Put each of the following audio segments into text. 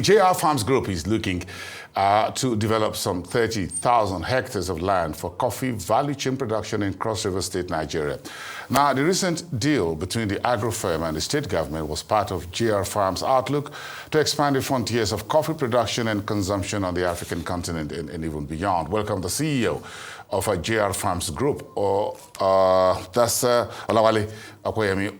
JR Farms Group is looking to develop some 30,000 hectares of land for coffee value chain production in Cross River State, Nigeria. Now, the recent deal between the agro firm and the state government was part of JR Farms' outlook to expand the frontiers of coffee production and consumption on the African continent and even beyond. Welcome the CEO of JR Farms Group, that's Olawale Opeyemi,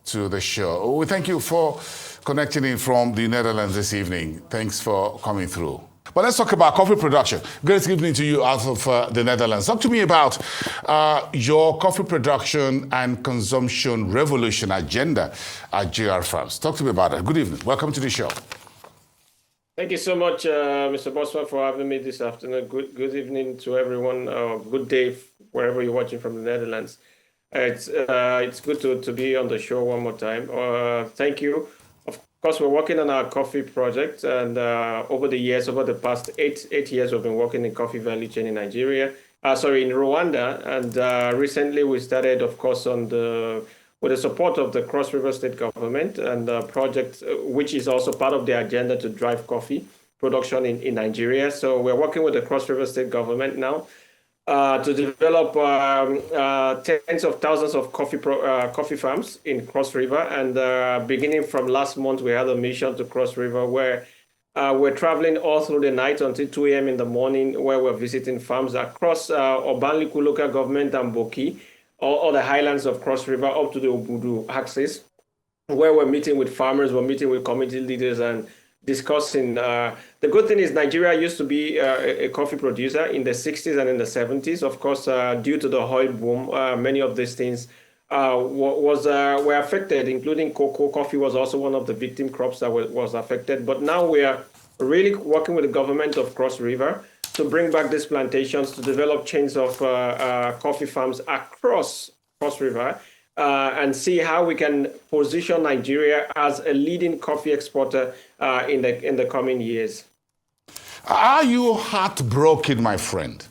to the show. We thank you for connecting in from the Netherlands this evening. Thanks for coming through. But let's talk about coffee production. Great evening to you out of the Netherlands. Talk to me about your coffee production and consumption revolution agenda at JR Farms. Talk to me about it. Good evening. Welcome to the show. Thank you so much, Mr. Boswell, for having me this afternoon. Good evening to everyone. Good day wherever you're watching from the Netherlands. It's good to be on the show one more time. Thank you. Of course, we're working on our coffee project, and over the past eight years, we've been working in coffee value chain in Nigeria. In Rwanda, and recently we started, of course, with the support of the Cross River State government and the project, which is also part of the agenda to drive coffee production in Nigeria. So we're working with the Cross River State government now to develop tens of thousands of coffee farms in Cross River. And beginning from last month, we had a mission to Cross River where we're traveling all through the night until 2 a.m. in the morning, where we're visiting farms across Obanliku local government and Boki, all the highlands of Cross River up to the Obudu axis, where we're meeting with farmers, we're meeting with community leaders and discussing. The good thing is Nigeria used to be a coffee producer in the 60s and in the 70s. Of course, due to the oil boom, many of these things were affected, including cocoa. Coffee was also one of the victim crops that was affected. But now we are really working with the government of Cross River to bring back these plantations, to develop chains of coffee farms across Cross River, and see how we can position Nigeria as a leading coffee exporter in the coming years. Are you heartbroken, my friend,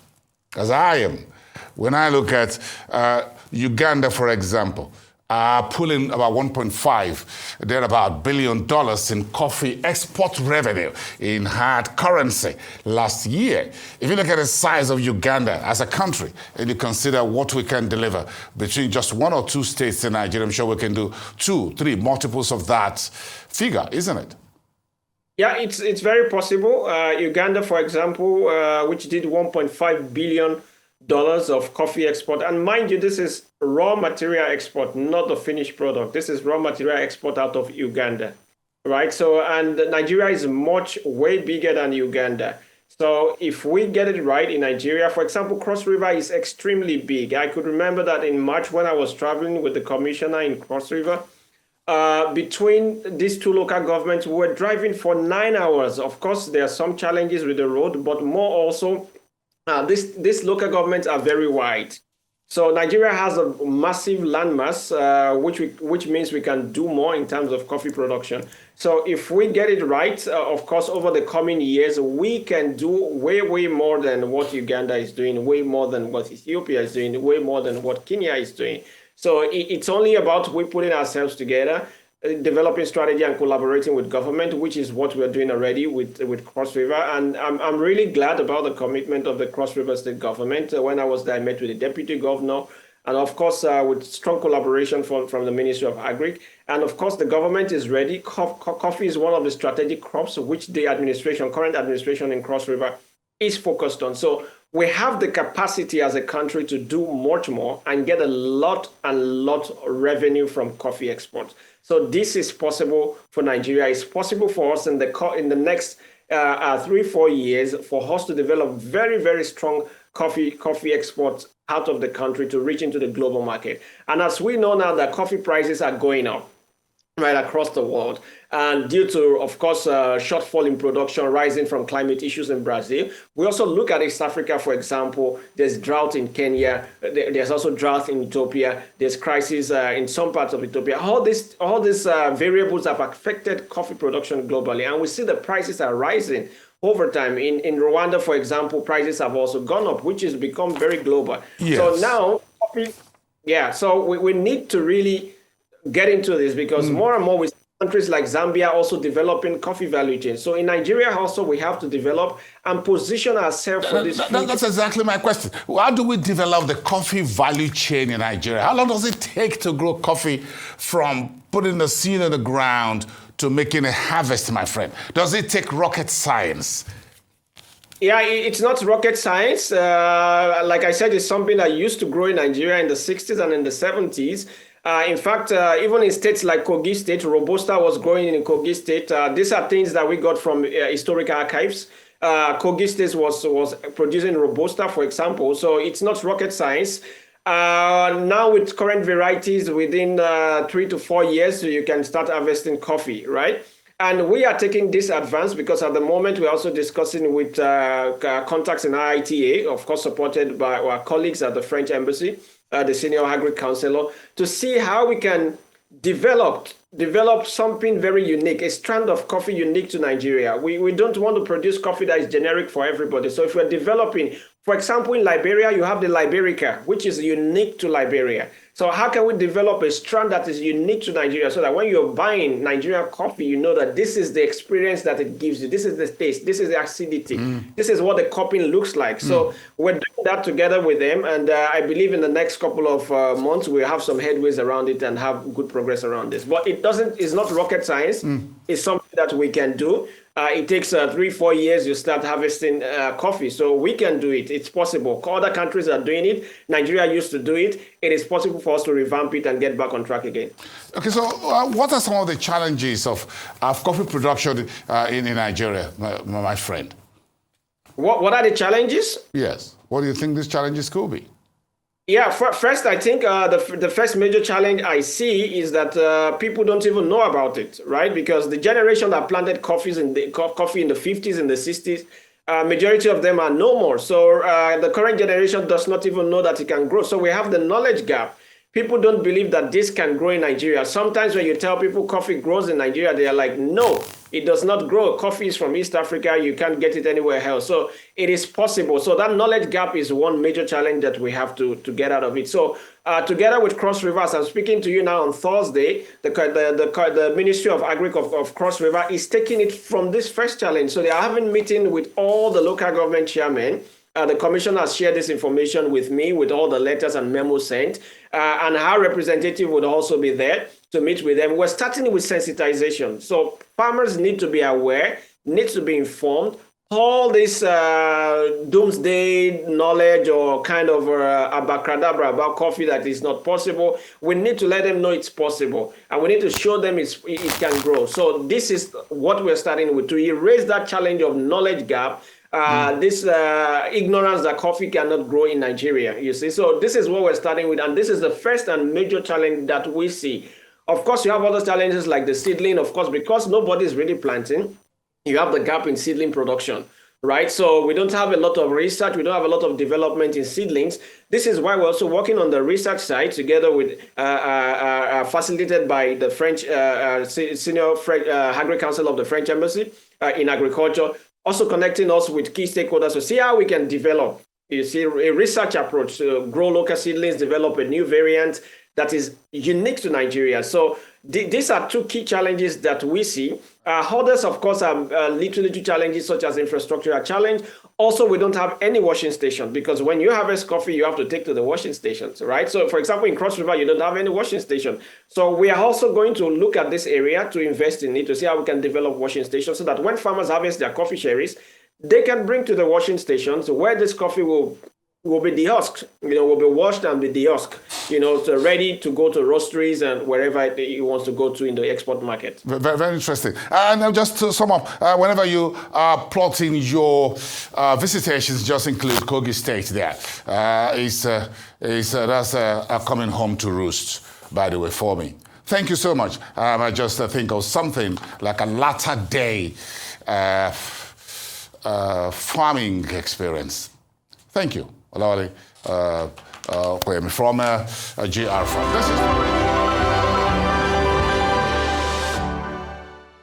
as I am, when I look at Uganda, for example, pulling about $1.5 billion in coffee export revenue in hard currency last year? If you look at the size of Uganda as a country and you consider what we can deliver between just one or two states in Nigeria, I'm sure we can do 2, 3 multiples of that figure, isn't it? Yeah, it's very possible. Uganda, for example, which did $1.5 billion of coffee export. And mind you, this is raw material export, not the finished product. This is raw material export out of Uganda, right? So, and Nigeria is way bigger than Uganda. So if we get it right in Nigeria, for example, Cross River is extremely big. I could remember that in March when I was traveling with the commissioner in Cross River, between these two local governments, we were driving for 9 hours. Of course, there are some challenges with the road, but more also, these local governments are very wide. So Nigeria has a massive landmass, which means we can do more in terms of coffee production. So if we get it right, of course, over the coming years, we can do way more than what Uganda is doing, way more than what Ethiopia is doing, way more than what Kenya is doing. So it's only about we putting ourselves together, developing strategy and collaborating with government, which is what we're doing already with Cross River. And I'm really glad about the commitment of the Cross River State government. When I was there, I met with the deputy governor, and of course, with strong collaboration from the Ministry of Agri. And of course, the government is ready. Coffee is one of the strategic crops which the current administration in Cross River is focused on. So we have the capacity as a country to do much more and get a lot of revenue from coffee exports. So this is possible for Nigeria. It's possible for us in the next 3-4 years for us to develop very strong coffee exports out of the country to reach into the global market. And as we know now that coffee prices are going up right across the world, and due to, of course, shortfall in production rising from climate issues in Brazil. We also look at East Africa, for example. There's drought in Kenya. There's also drought in Ethiopia. There's crisis in some parts of Ethiopia. All these variables have affected coffee production globally, and we see the prices are rising over time. In Rwanda, for example, prices have also gone up, which has become very global. Yes. So now, so we need to really get into this, because more and more we see countries like Zambia also developing coffee value chain. So in Nigeria also we have to develop and position ourselves for this future. That's exactly my question. How do we develop the coffee value chain in Nigeria? How long does it take to grow coffee from putting the seed in the ground to making a harvest, my friend? Does it take rocket science? Yeah, it's not rocket science. Like I said, it's something that used to grow in Nigeria in the 60s and in the 70s. In fact, even in states like Kogi State, Robusta was growing in Kogi State. These are things that we got from historic archives. Kogi State was producing Robusta, for example. So it's not rocket science. Now with current varieties, within 3 to 4 years, you can start harvesting coffee, right? And we are taking this advance because at the moment we're also discussing with contacts in IITA, of course supported by our colleagues at the French Embassy, the Senior Agri Counselor, to see how we can develop something very unique, a strand of coffee unique to Nigeria. We don't want to produce coffee that is generic for everybody. So if we're developing, for example, in Liberia, you have the Liberica, which is unique to Liberia. So how can we develop a strand that is unique to Nigeria so that when you're buying Nigerian coffee, you know that this is the experience that it gives you. This is the taste. This is the acidity. This is what the cupping looks like. So we're doing that together with them. And I believe in the next couple of months, we'll have some headways around it and have good progress around this. But it's not rocket science. It's something that we can do. It takes 3-4 years you start harvesting coffee. So we can do it. It's possible. Other countries are doing it. Nigeria used to do it. It is possible for us to revamp it and get back on track again. Okay, so what are some of the challenges of coffee production in Nigeria, my friend? What are the challenges? Yes. What do you think these challenges could be? Yeah, first, I think the first major challenge I see is that people don't even know about it, right? Because the generation that planted coffee in the 50s and the 60s, majority of them are no more. So the current generation does not even know that it can grow. So we have the knowledge gap. People don't believe that this can grow in Nigeria. Sometimes when you tell people coffee grows in Nigeria, they are like, no, it does not grow. Coffee is from East Africa. You can't get it anywhere else. So it is possible. So that knowledge gap is one major challenge that we have to get out of it. So together with Cross River, as I'm speaking to you now on Thursday, the Ministry of Agri of Cross River is taking it from this first challenge. So they are having a meeting with all the local government chairmen. The commission has shared this information with me with all the letters and memos sent, and our representative would also be there to meet with them. We're starting with sensitization. So farmers need to be aware, need to be informed. All this doomsday knowledge or kind of abracadabra about coffee that is not possible, we need to let them know it's possible. And we need to show them it can grow. So this is what we're starting with, to erase that challenge of knowledge gap. This ignorance that coffee cannot grow in Nigeria, you see. So this is what we're starting with, and this is the first and major challenge that we see. Of course, you have other challenges like the seedling, of course, because nobody is really planting. You have the gap in seedling production, right? So we don't have a lot of research. We don't have a lot of development in seedlings. This is why we're also working on the research side together with, facilitated by the French Senior Agri Council of the French Embassy in Agriculture, also connecting us with key stakeholders to see how we can develop, you see, a research approach to grow local seedlings, develop a new variant that is unique to Nigeria. So these are two key challenges that we see. Others, of course, are little challenges such as infrastructure challenge. Also, we don't have any washing station because when you harvest coffee, you have to take to the washing stations, right? So, for example, in Cross River, you don't have any washing station. So we are also going to look at this area to invest in it to see how we can develop washing stations so that when farmers harvest their coffee cherries, they can bring to the washing stations where this coffee will be dehusked, will be washed and be dehusked, so ready to go to roasteries and wherever it wants to go to in the export market. Very, very interesting. And just to sum up, whenever you are plotting your visitations, just include Kogi State there. That's coming home to roost, by the way, for me. Thank you so much. I just think of something like a latter day farming experience. Thank you. Opeyemi from GR Farm.